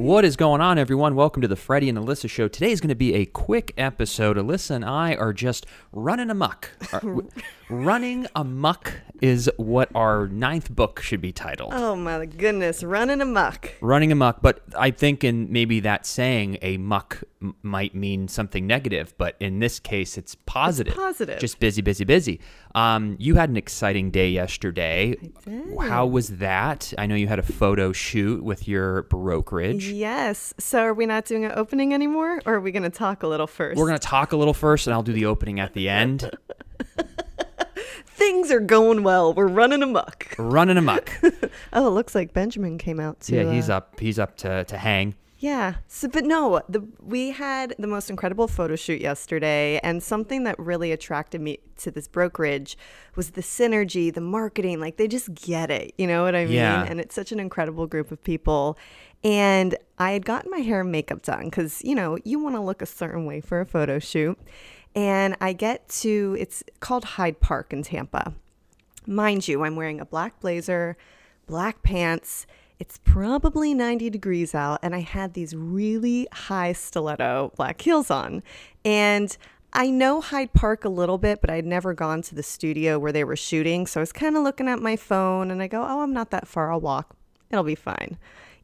What is going on, everyone? Welcome to the Freddie and Alyssa show. Today is going to be a quick episode. Alyssa and I are just running amok. Running amok is what our 9th book should be titled. Oh my goodness, running amok. Running amok, but I think in maybe that saying, a muck might mean something negative, but in this case, it's positive. It's positive. Just busy, busy, busy. You had an exciting day yesterday. I did. How was that? I know you had a photo shoot with your brokerage. Yes. So are we not doing an opening anymore, or are we going to talk a little first? We're going to talk a little first, and I'll do the opening at the end. Things are going well. We're running amok. Running amok. Oh, it looks like Benjamin came out too. Yeah, he's up. He's up to hang. Yeah. So, but no, we had the most incredible photo shoot yesterday, and something that really attracted me to this brokerage was the synergy, the marketing. Like, they just get it. You know what I mean? Yeah. And it's such an incredible group of people. And I had gotten my hair and makeup done because, you know, you want to look a certain way for a photo shoot. And I get to, it's called Hyde Park in Tampa. Mind you, I'm wearing a black blazer, black pants. It's probably 90 degrees out, and I had these really high stiletto black heels on. And I know Hyde Park a little bit, but I'd never gone to the studio where they were shooting. So I was kind of looking at my phone, and I go, oh, I'm not that far. I'll walk. It'll be fine.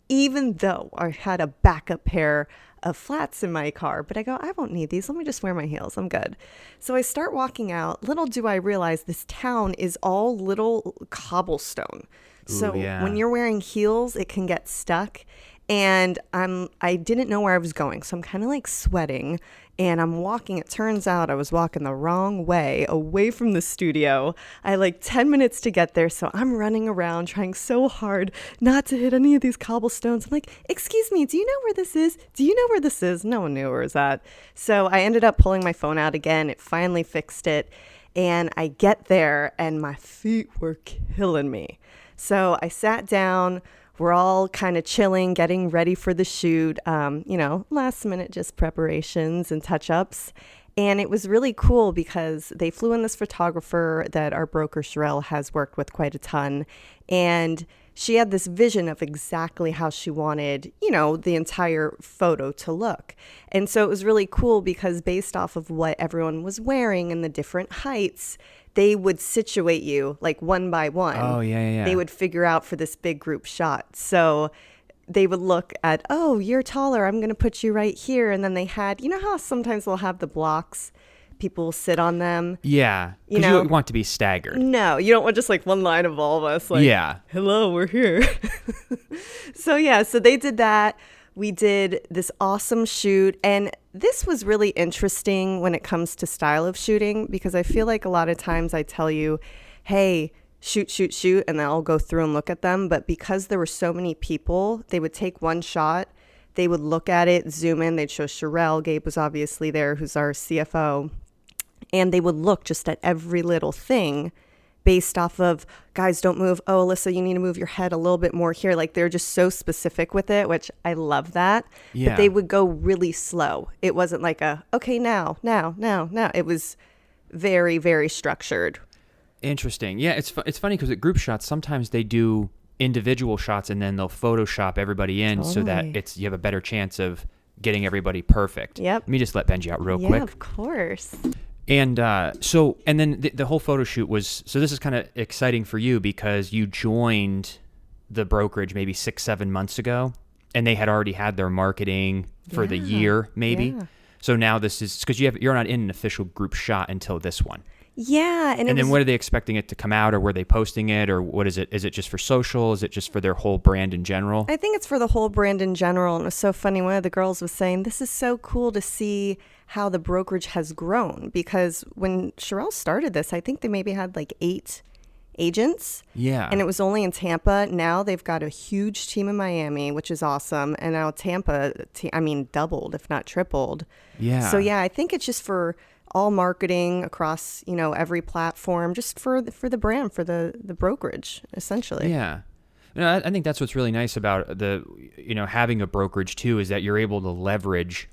Even though I had a backup pair of flats in my car, but I go, I won't need these. Let me just wear my heels. I'm good. So I start walking out. Little do I realize this town is all little cobblestone. So when you're wearing heels, it can get stuck. And I didn't know where I was going. So I'm kind of like sweating, and I'm walking. It turns out I was walking the wrong way, away from the studio. I had like 10 minutes to get there. So I'm running around trying so hard not to hit any of these cobblestones. I'm like, excuse me, do you know where this is? Do you know where this is? No one knew where it was at. So I ended up pulling my phone out again. It finally fixed it. And I get there, and my feet were killing me. So I sat down. We're all kind of chilling, getting ready for the shoot, last minute just preparations and touch-ups. And it was really cool because they flew in this photographer that our broker, Sherelle, has worked with quite a ton. And she had this vision of exactly how she wanted, the entire photo to look. And so it was really cool because based off of what everyone was wearing and the different heights, they would situate you like one by one. Oh, yeah. They would figure out for this big group shot. So they would look at, oh, you're taller. I'm going to put you right here. And then they had, you know how sometimes they'll have the blocks? People will sit on them. Yeah. Because you don't want to be staggered. No, you don't want just like one line of all of us. Like, yeah. Hello, we're here. So they did that. We did this awesome shoot, and this was really interesting when it comes to style of shooting, because I feel like a lot of times I tell you, hey, shoot, and then I'll go through and look at them. But because there were so many people, they would take one shot, they would look at it, zoom in, they'd show Sherelle, Gabe was obviously there, who's our CFO, and they would look just at every little thing based off of, guys, don't move. Oh, Alyssa, you need to move your head a little bit more here. Like, they're just so specific with it, which I love that. Yeah. But they would go really slow. It wasn't like okay, now. It was very, very structured. Interesting. Yeah, it's funny because at group shots, sometimes they do individual shots and then they'll Photoshop everybody in so that you have a better chance of getting everybody perfect. Yep. Let me just let Benji out real quick. Yeah, of course. And then the whole photo shoot was, so this is kind of exciting for you because you joined the brokerage maybe 6-7 months ago, and they had already had their marketing for the year maybe. Yeah. So now this is, because you're not in an official group shot until this one. Yeah. And then what are they expecting it to come out, or were they posting it, or what is it? Is it just for social? Is it just for their whole brand in general? I think it's for the whole brand in general. And it was so funny. One of the girls was saying, this is so cool to see how the brokerage has grown, because when Sherelle started this, I think they maybe had like 8 agents. Yeah. And it was only in Tampa. Now they've got a huge team in Miami, which is awesome. And now Tampa, doubled, if not tripled. Yeah. So yeah, I think it's just for all marketing across, every platform, just for the brand, for the brokerage, essentially. Yeah. I think that's what's really nice about having a brokerage too, is that you're able to leverage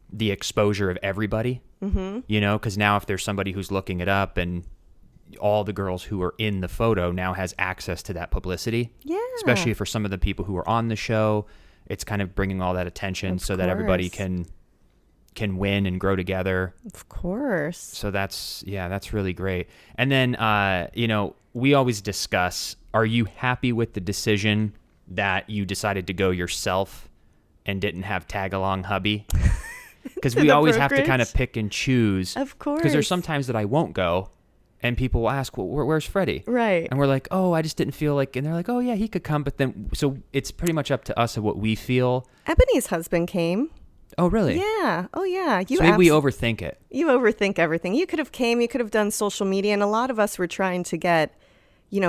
the exposure of everybody, because now if there's somebody who's looking it up, and all the girls who are in the photo now has access to that publicity. Yeah. Especially for some of the people who are on the show. it's kind of bringing all that attention Of so that everybody course. can win and grow together. Of course. So that's really great. And then, we always discuss, are you happy with the decision that you decided to go yourself and didn't have tag along hubby? Because we the always have to brokerage? kind of pick and choose. Of course. Because there's sometimes that I won't go and people will ask, well, where's Freddie? Right. And we're like, oh, I just didn't feel like, and they're like, oh yeah, he could come. But then, so it's pretty much up to us of what we feel. Ebony's husband came. Oh, really? Yeah. Oh, yeah. So maybe we overthink it. You overthink everything. You could have came, you could have done social media, and a lot of us were trying to get,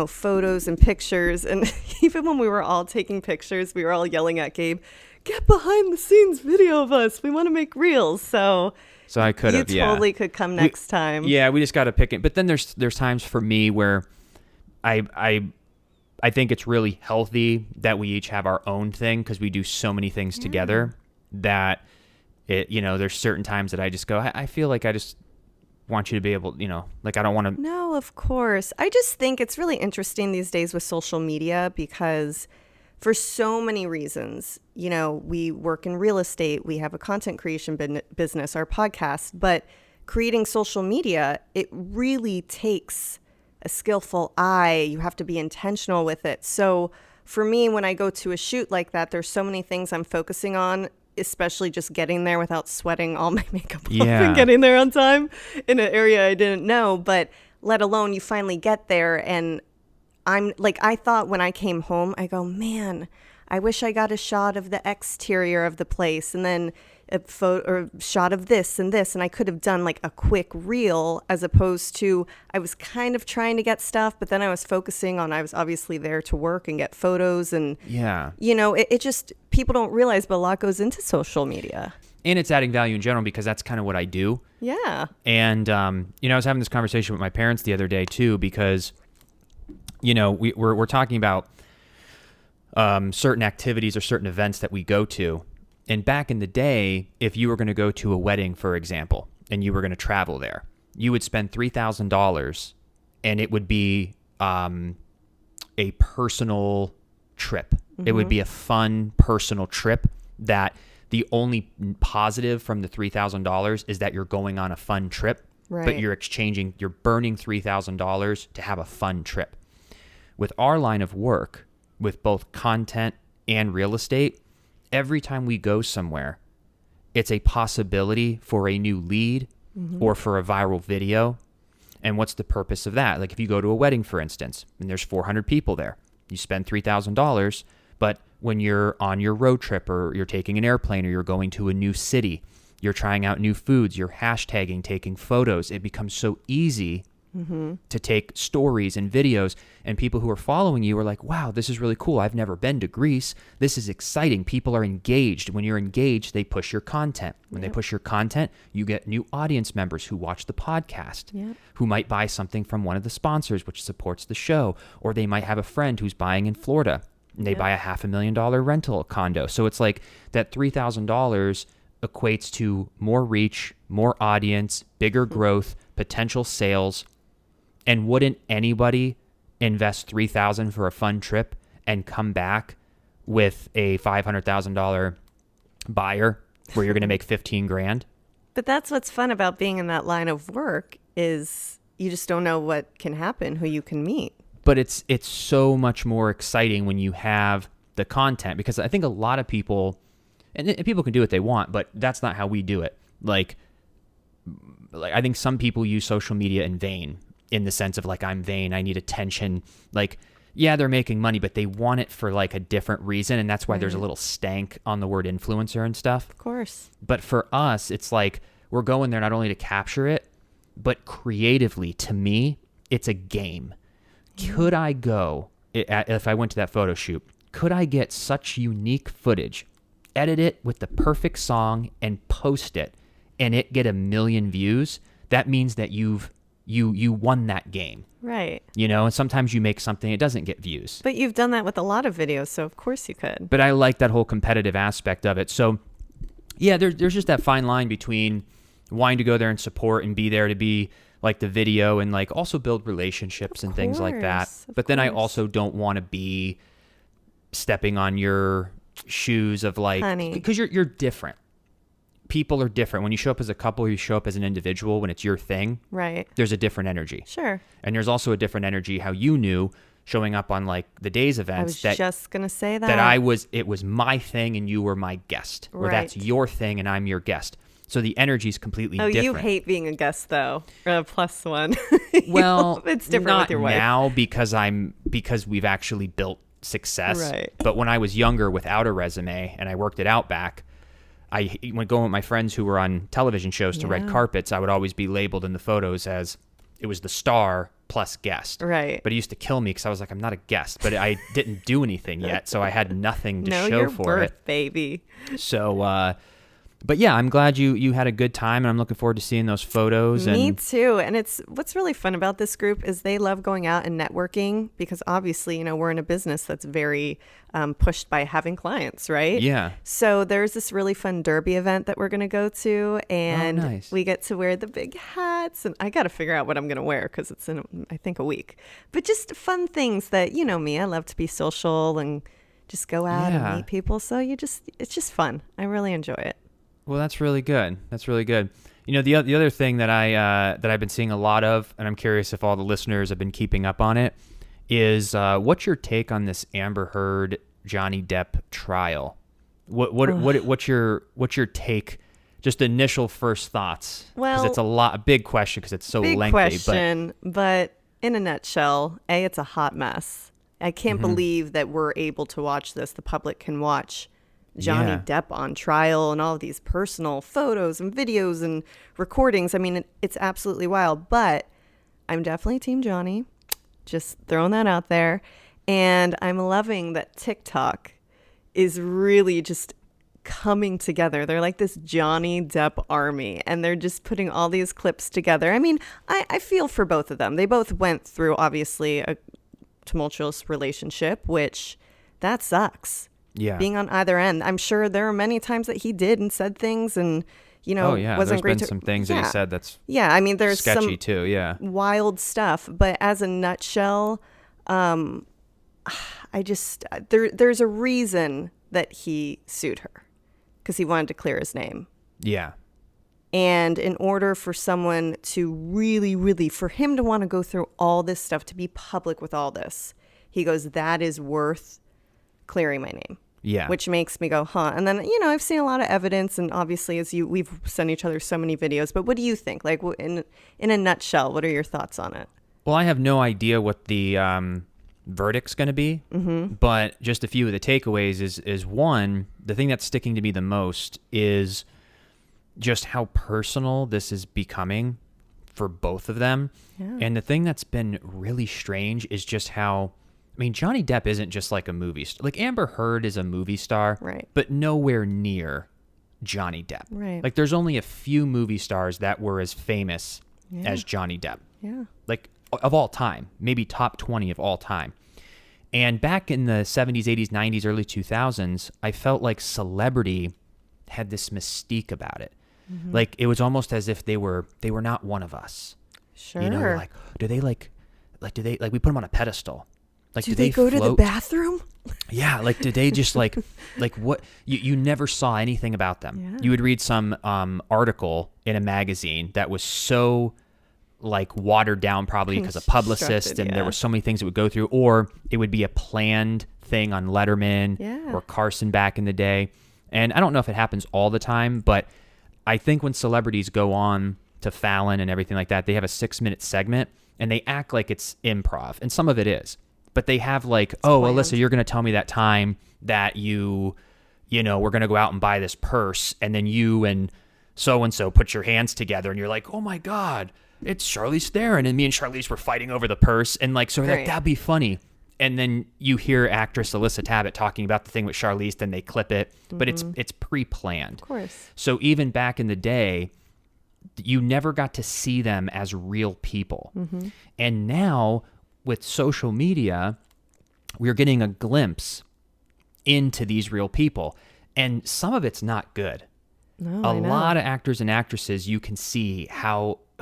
photos and pictures. And even when we were all taking pictures, we were all yelling at Gabe, get behind the scenes video of us. We want to make reels. So I could have, you totally could come next time. Yeah, we just got to pick it. But then there's times for me where I think it's really healthy that we each have our own thing because we do so many things together that there's certain times that I just go, I feel like I just want you to be able, like I don't want to. No, of course. I just think it's really interesting these days with social media because for so many reasons, we work in real estate, we have a content creation business, our podcast, but creating social media, it really takes a skillful eye. You have to be intentional with it. So for me, when I go to a shoot like that, there's so many things I'm focusing on, especially just getting there without sweating all my makeup off and getting there on time in an area I didn't know. But let alone you finally get there. And I'm like, I thought when I came home, I go, man, I wish I got a shot of the exterior of the place and then a photo or shot of this and this. And I could have done like a quick reel as opposed to I was kind of trying to get stuff, but then I was focusing on I was obviously there to work and get photos. And, it just people don't realize, but a lot goes into social media. And it's adding value in general because that's kind of what I do. Yeah. And, I was having this conversation with my parents the other day too because, we're talking about certain activities or certain events that we go to. And back in the day, if you were going to go to a wedding, for example, and you were going to travel there, you would spend $3,000 and it would be a personal trip. Mm-hmm. It would be a fun personal trip that the only positive from the $3,000 is that you're going on a fun trip, right. But you're burning $3,000 to have a fun trip. With our line of work, with both content and real estate, every time we go somewhere, it's a possibility for a new lead or for a viral video. And what's the purpose of that? Like if you go to a wedding, for instance, and there's 400 people there, you spend $3,000, but when you're on your road trip or you're taking an airplane or you're going to a new city, you're trying out new foods, you're hashtagging, taking photos, it becomes so easy to take stories and videos, and people who are following you are like, wow, this is really cool. I've never been to Greece. This is exciting. People are engaged. When you're engaged, they push your content. When they push your content, you get new audience members who watch the podcast, who might buy something from one of the sponsors, which supports the show, or they might have a friend who's buying in Florida and they buy a $500,000 rental condo. So it's like that $3,000 equates to more reach, more audience, bigger growth, potential sales. And wouldn't anybody invest $3,000 for a fun trip and come back with a $500,000 buyer where you're going to make $15,000? But that's what's fun about being in that line of work is you just don't know what can happen, who you can meet. But it's so much more exciting when you have the content, because I think a lot of people, and people can do what they want, but that's not how we do it. Like I think some people use social media in vain. In the sense of like, I'm vain, I need attention. Like, yeah, they're making money, but they want it for like a different reason. And that's why there's a little stank on the word influencer and stuff. Of course. But for us, it's like, we're going there not only to capture it, but creatively, to me, it's a game. Could I go, if I went to that photo shoot, could I get such unique footage, edit it with the perfect song and post it, and it get 1 million views? That means that you won that game. Right. And sometimes you make something, it doesn't get views. But you've done that with a lot of videos, so of course you could. But I like that whole competitive aspect of it. So yeah, there's just that fine line between wanting to go there and support and be there to be like the video and like also build relationships and things like that. But then I also don't want to be stepping on your shoes of like, Honey. because you're different. People are different. When you show up as a couple, you show up as an individual. When it's your thing, Right. there's a different energy. Sure. And there's also a different energy how you knew showing up on like the day's events I was that just going to say that. it was my thing and you were my guest. Or that's Right. your thing and I'm your guest. So the energy is completely different. You hate being a guest though, or a plus one. Well, it's different not with your wife. now because we've actually built success. Right. But when I was younger without a resume and I worked at Outback, I went going with my friends who were on television shows to red Yeah. carpets. I would always be labeled in the photos as it was the star plus guest. Right. But it used to kill me because I was like, I'm not a guest, but I didn't do anything yet, so I had nothing to Know show your for worth, it. baby. So, but yeah, I'm glad you had a good time, and I'm looking forward to seeing those photos. Me And too. And it's what's really fun about this group is they love going out and networking because obviously, we're in a business that's very pushed by having clients, right? yeah, So there's this really fun derby event that we're going to go to, and nice. we get to wear the big hats. And I got to figure out what I'm going to wear because it's in, I think, a week. But just fun things that, me, I love to be social and just go out Yeah. and meet people. So it's just fun. I really enjoy it. well, that's really good. That's really good. The other thing that I've been seeing a lot of, and I'm curious if all the listeners have been keeping up on it, is what's your take on this Amber Heard Johnny Depp trial? What's your take? Just initial first thoughts, because Well, it's a big question because it's so Big lengthy. question, but in a nutshell, it's a hot mess. I can't Mm-hmm. believe that we're able to watch this. The public can watch Johnny Yeah. Depp on trial and all of these personal photos and videos and recordings. I mean, it's absolutely wild, but I'm definitely Team Johnny. Just throwing that out there. And I'm loving that TikTok is really just coming together. They're like this Johnny Depp army, and they're just putting all these clips together. I mean, I feel for both of them. They both went through, obviously, a tumultuous relationship, which that sucks. Yeah. Being on either end. I'm sure there are many times that he did and said things and, Oh yeah, wasn't there's great been to some things that Yeah. he said that's Yeah, I mean, there's sketchy some too. Yeah. wild stuff, but as a nutshell, there's a reason that he sued her because he wanted to clear his name. Yeah. And in order for someone to really, really, for him to want to go through all this stuff, to be public with all this, he goes, that is worth clearing my name. Yeah. Which makes me go, huh? And then, I've seen a lot of evidence, and obviously, we've sent each other so many videos. But what do you think? Like, in a nutshell, what are your thoughts on it? Well, I have no idea what the verdict's going to be, but just a few of the takeaways is one, the thing that's sticking to me the most is just how personal this is becoming for both of them. Yeah. And the thing that's been really strange is just how, Johnny Depp isn't just like a movie star. Like Amber Heard is a movie star, Right. but nowhere near Johnny Depp. Right. Like there's only a few movie stars that were as famous as Johnny Depp. Yeah. Like of all time, maybe top 20 of all time. And back in the 70s, 80s, 90s, early 2000s, I felt like celebrity had this mystique about it. Like it was almost as if they were not one of us. Sure. You're like, do they we put them on a pedestal? Like do they go to the float? bathroom? Yeah, like did they just like what you never saw anything about them. Yeah. You would read some article in a magazine that was so like watered down probably because of publicist Constructed, and yeah. there were so many things it would go through, or it would be a planned thing on Letterman Yeah. or Carson back in the day. And I don't know if it happens all the time, but I think when celebrities go on to Fallon and everything like that, they have a 6-minute segment and they act like it's improv, and some of it is. But they have like, oh, planned. Alyssa, you're going to tell me that time that we're going to go out and buy this purse, and then you and so-and-so put your hands together, and you're like, oh my God, it's Charlize Theron, and me and Charlize were fighting over the purse, and like, so we're like, Right. that'd be funny. And then you hear actress Alyssa Tabbitt talking about the thing with Charlize, then they clip it, but it's pre-planned. Of course. So even back in the day, you never got to see them as real people. And now with social media, we're getting a glimpse into these real people. And some of it's not good. No, A I know. lot of actors and actresses, you can see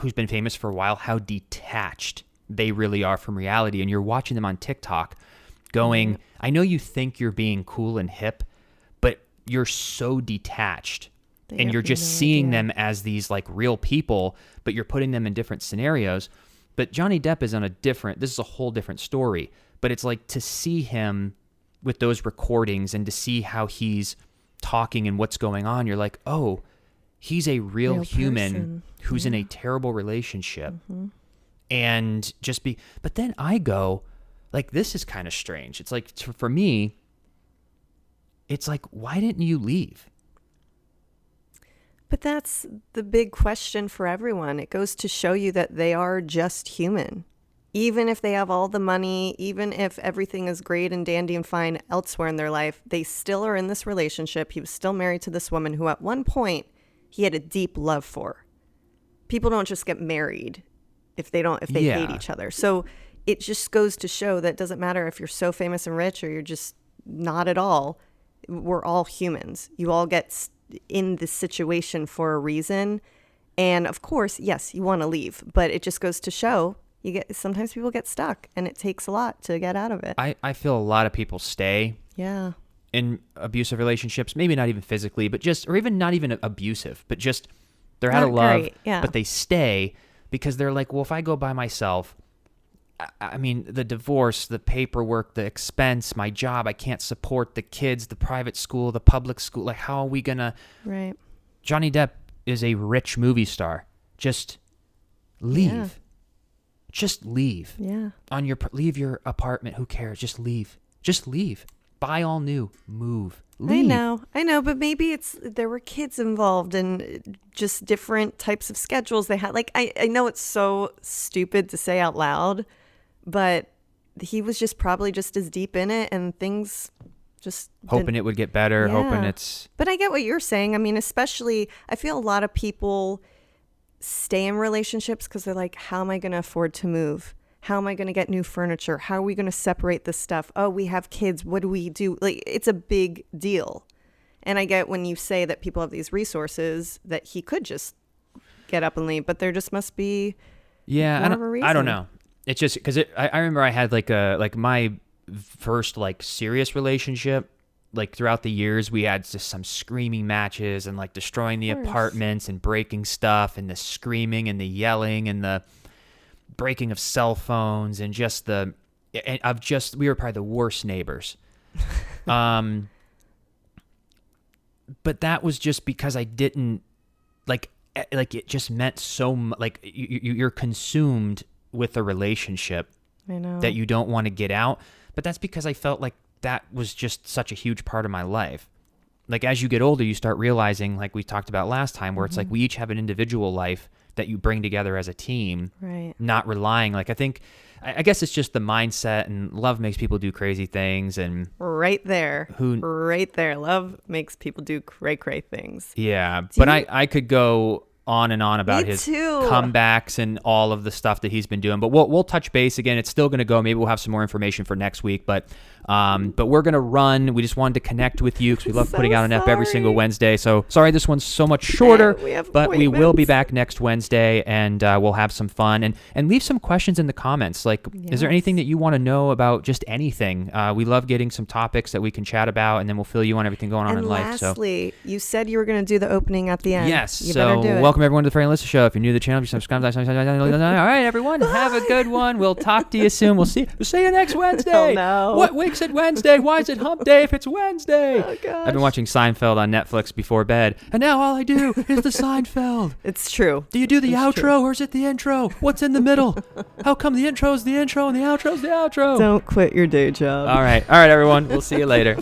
who's been famous for a while, how detached they really are from reality. And you're watching them on TikTok going, I know you think you're being cool and hip, you're so detached They and have you're just no seeing idea. them as these like real people, but you're putting them in different scenarios. But Johnny Depp is this is a whole different story. But it's like to see him with those recordings and to see how he's talking and what's going on, you're like, oh, he's a real human person. who's in a terrible relationship. And but then I go, like, this is kind of strange. It's like, for me, it's like, why didn't you leave? But that's the big question for everyone. It goes to show you that they are just human. Even if they have all the money, even if everything is great and dandy and fine elsewhere in their life, they still are in this relationship. He was still married to this woman who at one point he had a deep love for. People don't just get married if they hate each other. So it just goes to show that it doesn't matter if you're so famous and rich or you're just not at all. We're all humans. You all get in this situation for a reason. And of course, yes, you want to leave, but it just goes to show sometimes people get stuck and it takes a lot to get out of it. I feel a lot of people stay in abusive relationships, maybe not even physically, but or even not even abusive, but just they're out of love, but they stay because they're like, well, if I go by myself, I mean, the divorce, the paperwork, the expense, my job, I can't support the kids, the private school, the public school. Like, how are we going to... Right. Johnny Depp is a rich movie star. Just leave. Yeah. Just leave. Yeah. Leave your apartment. Who cares? Just leave. Just leave. Buy all new. Move. Leave. I know, but maybe there were kids involved and just different types of schedules they had. Like, I know it's so stupid to say out loud, but he was just probably just as deep in it and things just... Hoping it would get better, hoping it's... But I get what you're saying. I mean, especially, I feel a lot of people stay in relationships because they're like, how am I going to afford to move? How am I going to get new furniture? How are we going to separate this stuff? Oh, we have kids. What do we do? Like, it's a big deal. And I get when you say that people have these resources that he could just get up and leave, but there just must be more of a reason. I don't know. It's just because I remember I had like my first like serious relationship. Like throughout the years, we had just some screaming matches and like destroying the apartments and breaking stuff and the screaming and the yelling and the breaking of cell phones and we were probably the worst neighbors. But that was just because I didn't like it just meant so much. Like you're consumed with a relationship I know that you don't want to get out. But that's because I felt like that was just such a huge part of my life. Like as you get older, you start realizing, like we talked about last time, where it's like we each have an individual life that you bring together as a team, right? Not relying. Like I guess it's just the mindset, and love makes people do crazy things, and right there, love makes people do cray things. Yeah, but I could go on and on about his too. comebacks and all of the stuff that he's been doing, but we'll touch base again. It's still going to go. Maybe we'll have some more information for next week, but we're going to run. We just wanted to connect with you because we love putting out an ep every single Wednesday. So sorry this one's so much shorter, but we will be back next Wednesday, and we'll have some fun and leave some questions in the comments. Like, is there anything that you want to know about just anything? We love getting some topics that we can chat about, and then we'll fill you on everything going on in life. So lastly, you said you were going to do the opening at the end. Yes. You better do it. Welcome everyone to the Freddie and Alyssa Show. If you're new to the channel, you subscribe. All right, everyone, have a good one. We'll talk to you soon. We'll see you next Wednesday. Oh, no. What makes it Wednesday? Why is it hump day if it's Wednesday? Oh, gosh. I've been watching Seinfeld on Netflix before bed, and now all I do is the Seinfeld. It's true. Do you do the outro or is it the intro? What's in the middle? How come the intro is the intro and the outro is the outro? Don't quit your day job. All right, everyone. We'll see you later.